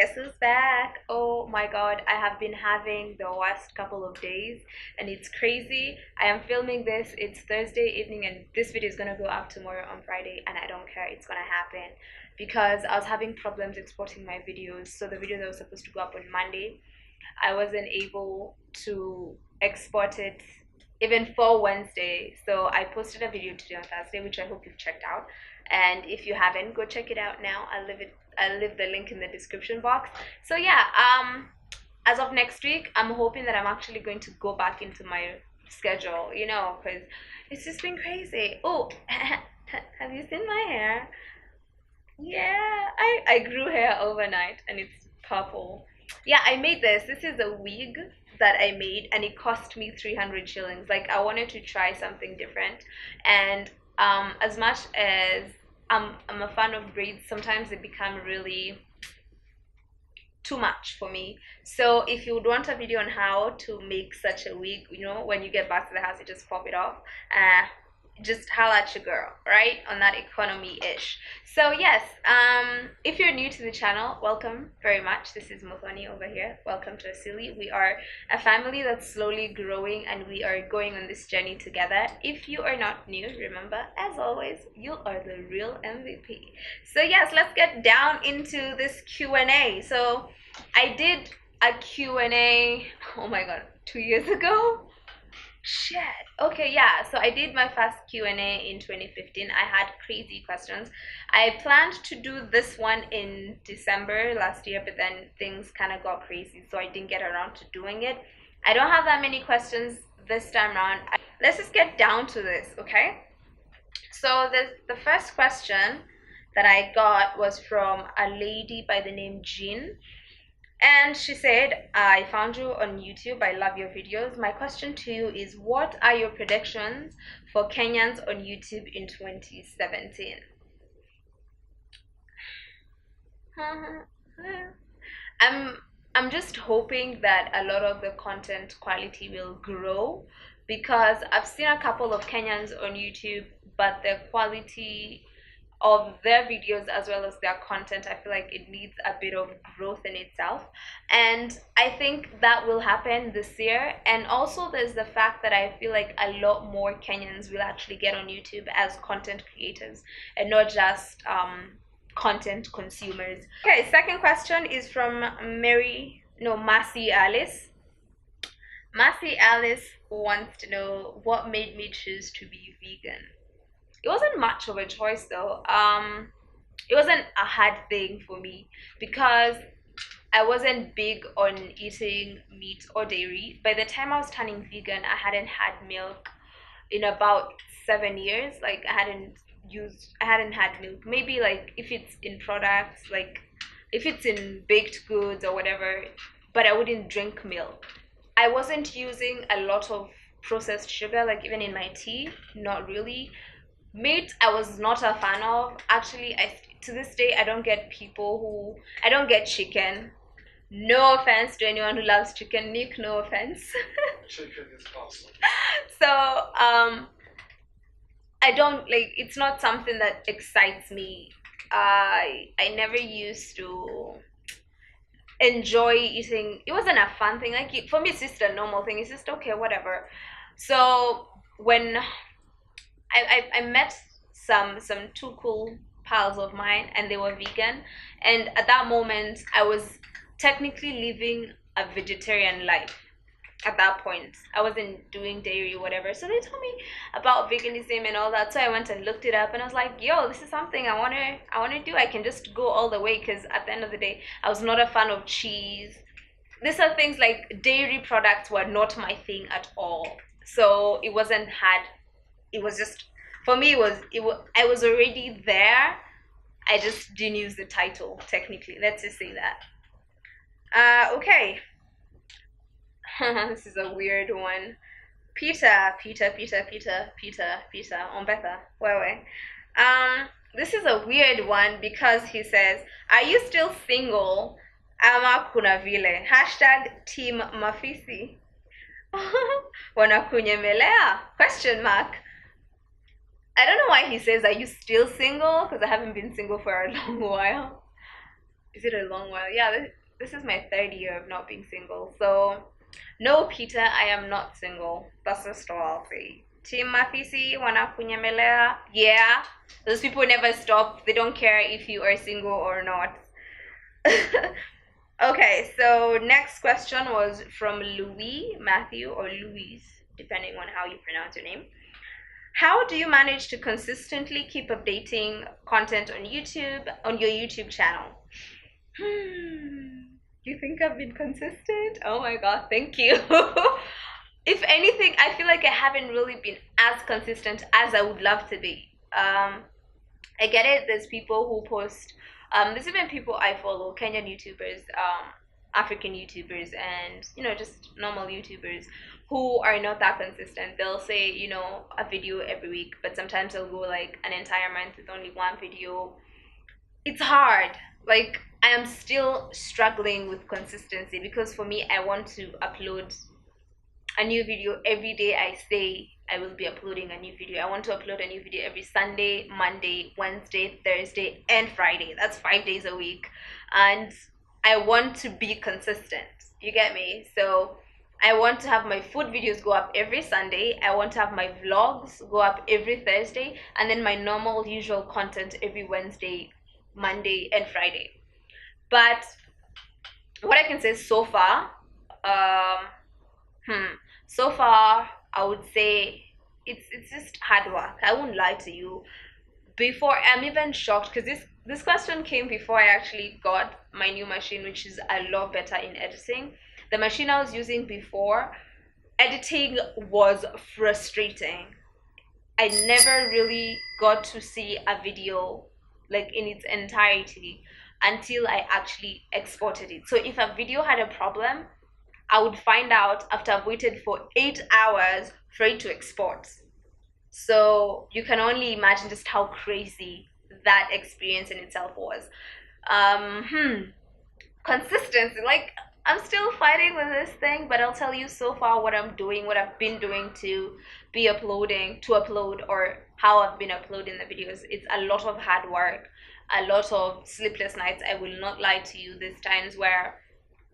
Guess who's back? Oh my god, I have been having the worst couple of days and it's crazy. I am filming this, it's Thursday evening and this video is gonna go up tomorrow on Friday and I don't care, it's gonna happen because I was having problems exporting my videos. So the video that was supposed to go up on Monday, I wasn't able to export it even for Wednesday. So I posted a video today on Thursday, which I hope you've checked out. And if you haven't, go check it out now. I'll leave the link in the description box. So yeah, as of next week, I'm hoping that I'm actually going to go back into my schedule, you know, because it's just been crazy. Oh, have you seen my hair? Yeah, I grew hair overnight and it's purple. Yeah, I made this. This is a wig that I made and it cost me 300 shillings. Like I wanted to try something different. And as much as I'm a fan of braids, sometimes they become really too much for me. So if you would want a video on how to make such a wig, you know, when you get back to the house, you just pop it off. Just holla at your girl, right? On that economy-ish. So yes, if you're new to the channel, welcome very much. This is Muthoni over here. Welcome to Asili. We are a family that's slowly growing and we are going on this journey together. If you are not new, remember, as always, you are the real MVP. So yes, let's get down into this Q&A. So I did a Q&A, oh my god, 2 years ago. Shit. Okay, yeah. So I did my first Q&A in 2015. I had crazy questions. I planned to do this one in December last year, but then things kind of got crazy, so I didn't get around to doing it. I don't have that many questions this time around. Let's just get down to this, okay? So the first question that I got was from a lady by the name Jean. And she said, I found you on YouTube. I love your videos. My question to you is, what are your predictions for Kenyans on YouTube in 2017? I'm just hoping that a lot of the content quality will grow because I've seen a couple of Kenyans on YouTube, but the quality of their videos as well as their content, I feel like it needs a bit of growth in itself, and I think that will happen this year. And also there's the fact that I feel like a lot more Kenyans will actually get on YouTube as content creators and not just content consumers. Okay, second question is from Massey Alice. Massey Alice wants to know, what made me choose to be vegan? It wasn't much of a choice though. It wasn't a hard thing for me because I wasn't big on eating meat or dairy. By the time I was turning vegan, I hadn't had milk in about 7 years. Like I hadn't had milk. Maybe like if it's in products, like if it's in baked goods or whatever, but I wouldn't drink milk. I wasn't using a lot of processed sugar, like even in my tea, not really. Meat, I was not a fan of. Actually, to this day, I don't get chicken. No offense to anyone who loves chicken. Nick, no offense. Chicken is awesome. So, I don't like, it's not something that excites me. I never used to enjoy eating. It wasn't a fun thing. Like for me, it's just a normal thing. It's just okay, whatever. So when I met some two cool pals of mine and they were vegan, and at that moment I was technically living a vegetarian life. At that point I wasn't doing dairy or whatever, so they told me about veganism and all that. So I went and looked it up and I was like, yo, this is something I want to do. I can just go all the way, because at the end of the day I was not a fan of cheese. These are things like dairy products were not my thing at all. So it wasn't hard. It was just, for me, I was already there. I just didn't use the title technically. Let's just say that. Okay. This is a weird one. Peter, Ombetha, wewe. This is a weird one because he says, are you still single? Ama kuna vile. Hashtag team mafisi. Wanakunyemelea? Question mark. I don't know why he says, are you still single? Because I haven't been single for a long while. Is it a long while? Yeah, this is my third year of not being single. So, no, Peter, I am not single. That's just all I'll say. Team Mafisi, wanakunyemelea. Yeah, those people never stop. They don't care if you are single or not. Okay, so next question was from Louis, Matthew, or Louise, depending on how you pronounce your name. How do you manage to consistently keep updating content on YouTube, on your YouTube channel? You think I've been consistent? Oh my god, thank you. If anything, I feel like I haven't really been as consistent as I would love to be. I get it, there's people who post, there's even people I follow, Kenyan YouTubers, African YouTubers, and, you know, just normal YouTubers who are not that consistent. They'll say, you know, a video every week, but sometimes they'll go like an entire month with only one video. It's hard. Like, I am still struggling with consistency because for me, I want to upload a new video every day. I say I will be uploading a new video. I want to upload a new video every Sunday, Monday, Wednesday, Thursday, and Friday. That's 5 days a week. And I want to be consistent. You get me? So I want to have my food videos go up every Sunday. I want to have my vlogs go up every Thursday. And then my normal, usual content every Wednesday, Monday, and Friday. But what I can say so far, so far, I would say it's just hard work. I won't lie to you. Before, I'm even shocked because this question came before I actually got my new machine, which is a lot better in editing. The machine I was using before, editing was frustrating. I never really got to see a video like in its entirety until I actually exported it. So if a video had a problem, I would find out after I've waited for 8 hours for it to export. So you can only imagine just how crazy that experience in itself was. Consistency, like, I'm still fighting with this thing, but I'll tell you so far what I'm doing, what I've been doing to be uploading, to upload, or how I've been uploading the videos. It's a lot of hard work, a lot of sleepless nights. I will not lie to you. There's times where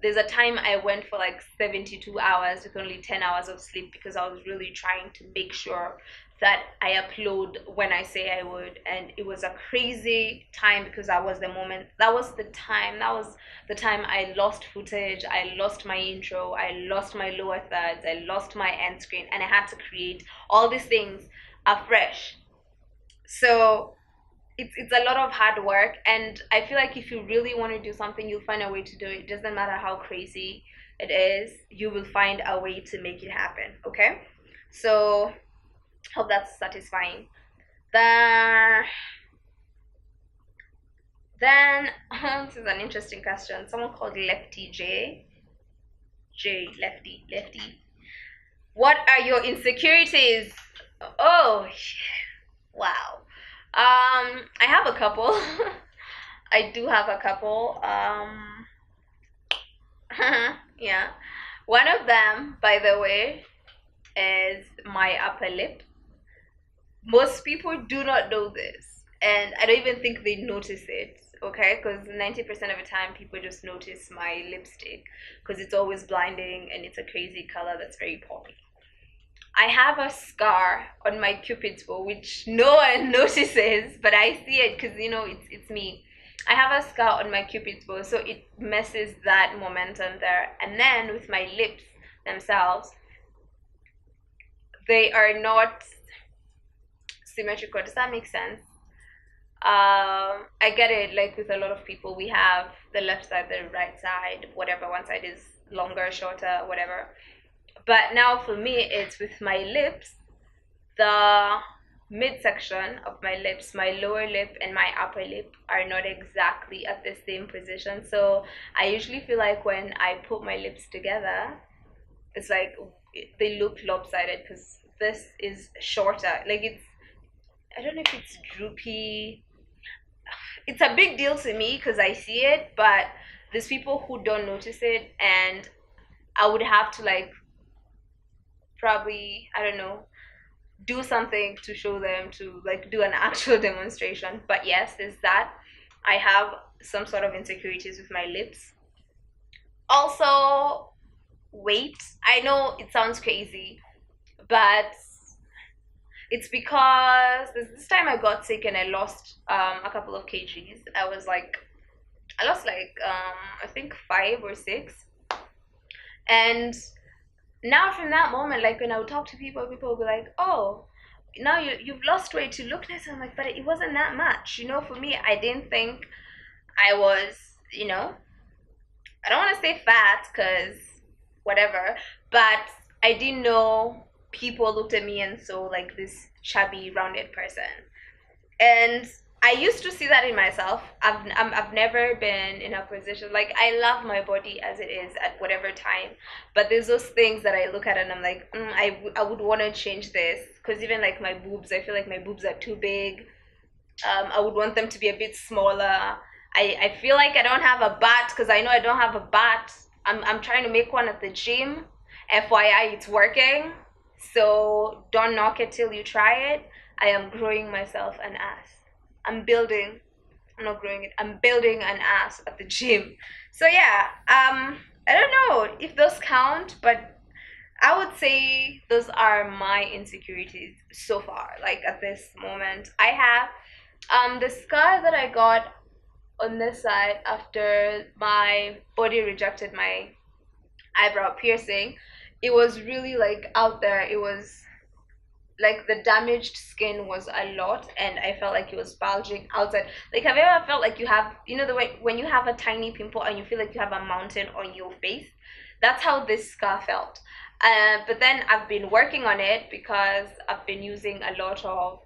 there's a time I went for like 72 hours with only 10 hours of sleep because I was really trying to make sure that I upload when I say I would. And it was a crazy time because that was the time I lost footage, I lost my intro, I lost my lower thirds, I lost my end screen, and I had to create all these things afresh. So it's a lot of hard work, and I feel like if you really want to do something, you'll find a way to do it. It doesn't matter how crazy it is, you will find a way to make it happen. Okay, so hope that's satisfying. Then this is an interesting question. Someone called Lefty Lefty. What are your insecurities? Oh, wow. I have a couple. I do have a couple. Yeah. One of them, by the way, is my upper lip. Most people do not know this, and I don't even think they notice it, okay? Because 90% of the time, people just notice my lipstick because it's always blinding and it's a crazy color that's very poppy. I have a scar on my cupid's bow, which no one notices, but I see it because, you know, it's me. I have a scar on my cupid's bow, so it messes that momentum there. And then with my lips themselves, they are not symmetrical. Does that make sense? I get it, like with a lot of people, we have the left side, the right side, whatever. One side is longer, shorter, whatever. But now for me, it's with my lips, the midsection of my lips, my lower lip and my upper lip are not exactly at the same position. So I usually feel like when I put my lips together, it's like they look lopsided because this is shorter. Like I don't know if it's droopy. It's a big deal to me because I see it, but there's people who don't notice it, and I would have to like probably, I don't know, do something to show them, to like do an actual demonstration. But yes, there's that. I have some sort of insecurities with my lips. Also, weight. I know it sounds crazy, but it's because this time I got sick and I lost a couple of kgs. I lost I think 5 or 6. And now from that moment, like when I would talk to people, people would be like, "Oh, now you've lost weight to look nice." I'm like, but it wasn't that much, For me, I didn't think I was, I don't want to say fat because whatever, but I didn't know people looked at me and saw like this chubby, rounded person. And I used to see that in myself. I've never been in a position like I love my body as it is at whatever time, but there's those things that I look at and I'm like, I would want to change this because even like my boobs, I feel like my boobs are too big. I would want them to be a bit smaller. I feel like I don't have a butt because I know I don't have a butt. I'm trying to make one at the gym. FYI, it's working. So don't knock it till you try it. I am growing myself an ass. I'm building. I'm not growing it. I'm building an ass at the gym. So yeah, I don't know if those count, but I would say those are my insecurities so far. Like at this moment, I have the scar that I got on this side after my body rejected my eyebrow piercing. It was really like out there. It was like the damaged skin was a lot and I felt like it was bulging outside. Like have you ever felt like you have, the way when you have a tiny pimple and you feel like you have a mountain on your face? That's how this scar felt. But then I've been working on it because I've been using a lot of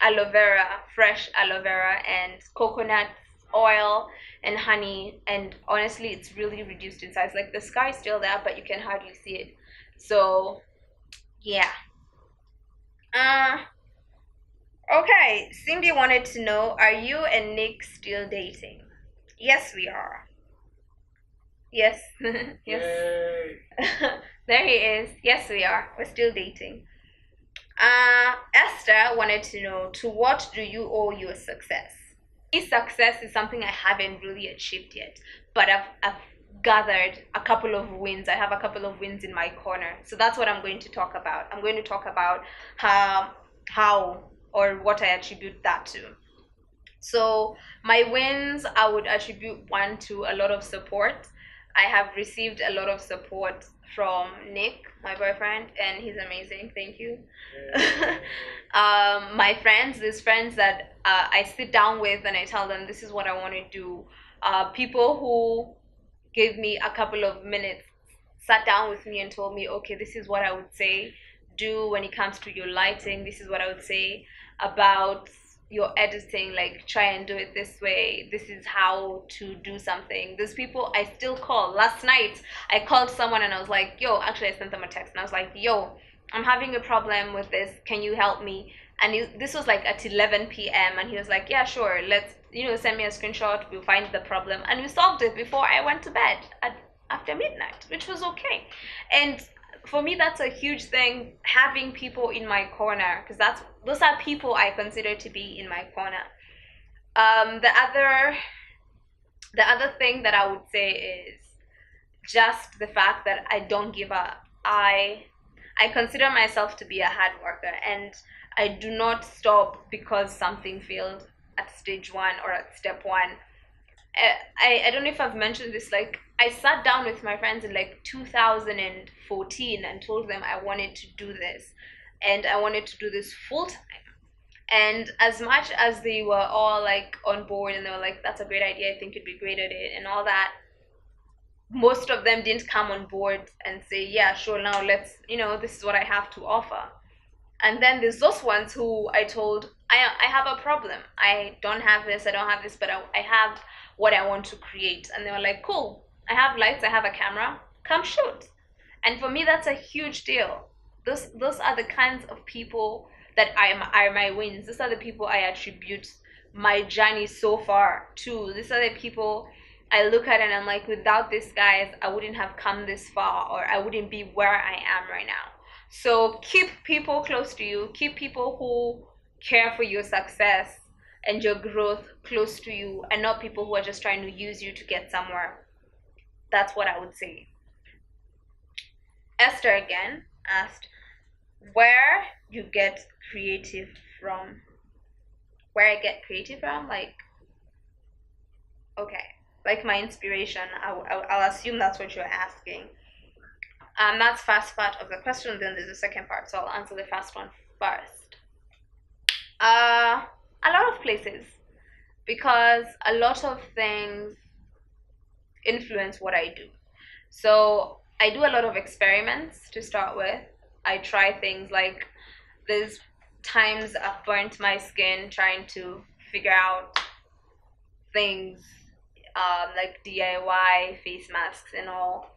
aloe vera, fresh aloe vera and coconut oil and honey, and honestly it's really reduced in size. Like the scar is still there but you can hardly see it. So yeah. Okay, Cindy wanted to know, are you and Nick still dating? Yes, we are. Yes. Yes. Yay. There he is. Yes, we are. We're still dating. Esther wanted to know, to what do you owe your success? His success is something I haven't really achieved yet, but I've gathered a couple of wins. I have a couple of wins in my corner. So that's what I'm going to talk about. I'm going to talk about how or what I attribute that to. So my wins, I would attribute one to a lot of support. I have received a lot of support from Nick, my boyfriend, and he's amazing. Thank you. My friends, these friends that I sit down with and I tell them this is what I want to do. People who gave me a couple of minutes, sat down with me and told me, okay, this is what I would say do when it comes to your lighting. This is what I would say about your editing, like try and do it this way. This is how to do something. There's people I still call. Last night I called someone and I was like, yo, actually I sent them a text and I was like, yo, I'm having a problem with this, can you help me? And this was like at 11 p.m. and he was like, yeah, sure, let's send me a screenshot, we'll find the problem, and we solved it before I went to bed after midnight, which was okay. And for me, that's a huge thing, having people in my corner, because those are people I consider to be in my corner. The other thing that I would say is just the fact that I don't give up. I consider myself to be a hard worker, and I do not stop because something failed at stage 1 or at step 1. I don't know if I've mentioned this, like I sat down with my friends in like 2014 and told them I wanted to do this and I wanted to do this full time. And as much as they were all like on board and they were like, that's a great idea, I think you'd be great at it and all that, most of them didn't come on board and say, yeah, sure, now let's, this is what I have to offer. And then there's those ones who I told, I have a problem. I don't have this, but I have what I want to create. And they were like, cool, I have lights, I have a camera, come shoot. And for me, that's a huge deal. Those are the kinds of people that are my wins. Those are the people I attribute my journey so far to. These are the people I look at and I'm like, without these guys, I wouldn't have come this far, or I wouldn't be where I am right now. So keep people close to you. Keep people who care for your success. and your growth close to you, and not people who are just trying to use you to get somewhere. That's what I would say. Esther again asked, where you get creative from? Where I get creative from? Like, okay, like my inspiration. I'll assume that's what you're asking. That's first part of the question. Then there's the second part, so I'll answer the first one first. A lot of places, because a lot of things influence what I do. So I do a lot of experiments to start with. I try things like, there's times I've burnt my skin trying to figure out things, like DIY face masks and all.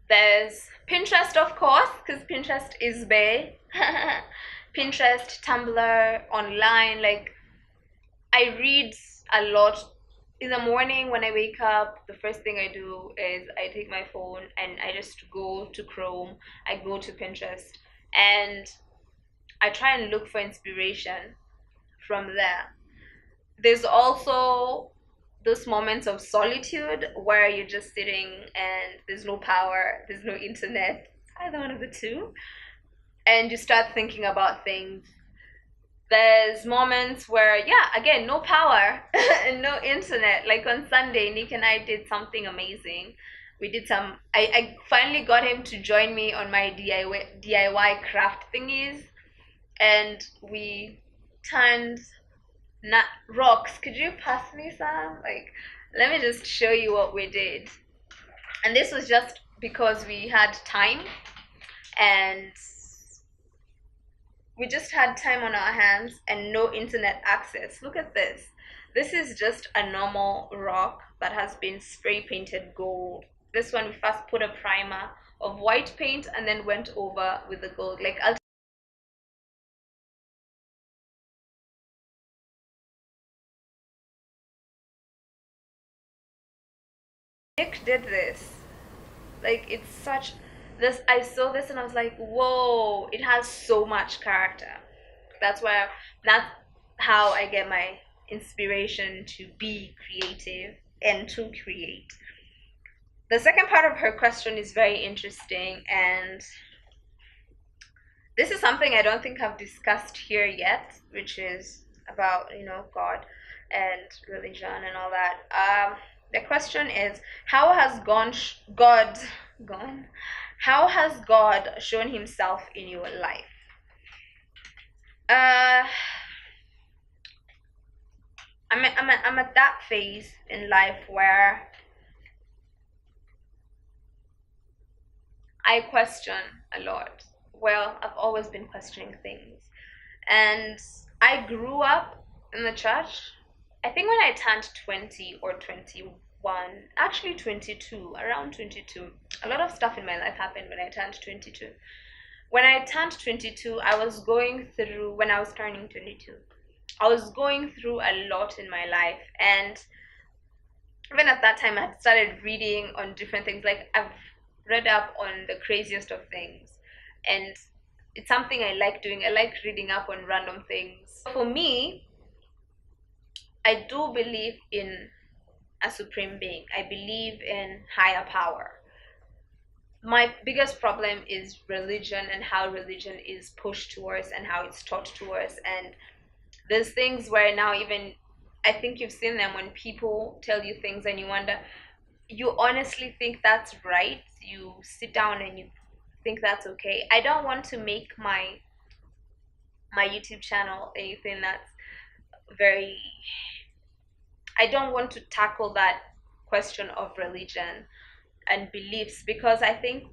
There's Pinterest, of course, because Pinterest is big. Pinterest, Tumblr, online. Like, I read a lot. In the morning when I wake up, the first thing I do is I take my phone and I just go to Chrome, I go to Pinterest, and I try and look for inspiration from there. There's also those moments of solitude where you're just sitting and there's no power, there's no internet, either one of the two, and you start thinking about things. There's moments where, yeah, again, no power and no internet. Like on Sunday, Nick and I did something amazing. We did some, I finally got him to join me on my DIY craft thingies, and we turned rocks. Could you pass me some? Like, let me just show you what we did. And this was just because we had time, and we just had time on our hands and no internet access. Look at this. This is just a normal rock that has been spray painted gold. This one we first put a primer of white paint and then went over with the gold. Like, Nick did this. Like, it's such this, I saw this and I was like, whoa, it has so much character. That's how I get my inspiration to be creative and to create. The second part of her question is very interesting, and this is something I don't think I've discussed here yet, which is about, God and religion and all that. The question is, how has how has God shown himself in your life? I'm at that phase in life where I question a lot. Well, I've always been questioning things. And I grew up in the church. I think when I turned 20 or 21, actually 22, around 22, a lot of stuff in my life happened when I turned 22. When I turned 22, when I was turning 22, I was going through a lot in my life. And even at that time, I had started reading on different things. Like, I've read up on the craziest of things. And it's something I like doing. I like reading up on random things. For me, I do believe in a supreme being. I believe in higher power. My biggest problem is religion and how religion is pushed to us and how it's taught to us. And there's things where now, even I think you've seen them, when people tell you things and you wonder, you honestly think that's right? You sit down and you think that's okay? I don't want to make my YouTube channel anything that's very, I don't want to tackle that question of religion and beliefs, because I think,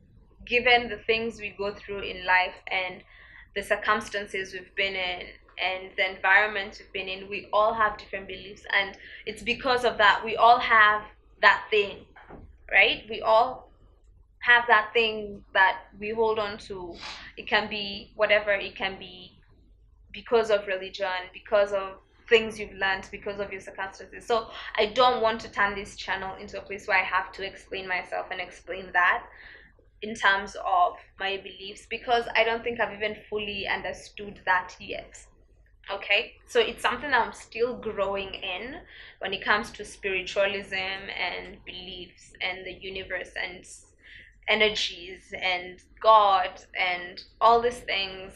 given the things we go through in life and the circumstances we've been in and the environment we've been in, we all have different beliefs, and it's because of that we all have that thing, right? We all have that thing that we hold on to. It can be whatever. It can be because of religion, because of things you've learned, because of your circumstances. So I don't want to turn this channel into a place where I have to explain myself and explain that in terms of my beliefs, because I don't think I've even fully understood that yet. Okay, so it's something I'm still growing in when it comes to spiritualism and beliefs and the universe and energies and God and all these things.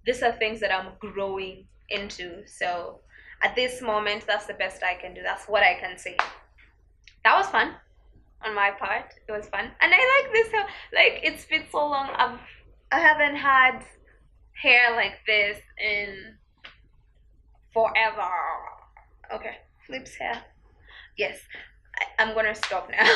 These are things that I'm growing into. So at this moment, that's the best I can do. That's what I can say. That was fun on my part. It was fun, and I like this. Like it's been so long. I haven't had hair like this in forever. Okay, flips hair. Yes, I'm gonna stop now.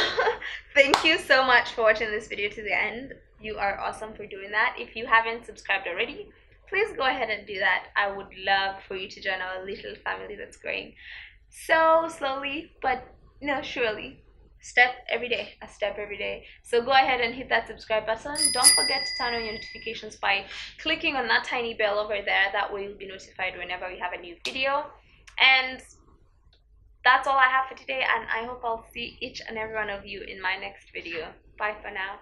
Thank you so much for watching this video to the end. You are awesome for doing that. If you haven't subscribed already, please go ahead and do that. I would love for you to join our little family that's growing so slowly, but no, surely. A step every day. So go ahead and hit that subscribe button. Don't forget to turn on your notifications by clicking on that tiny bell over there. That way you'll be notified whenever we have a new video. And that's all I have for today, and I hope I'll see each and every one of you in my next video. Bye for now.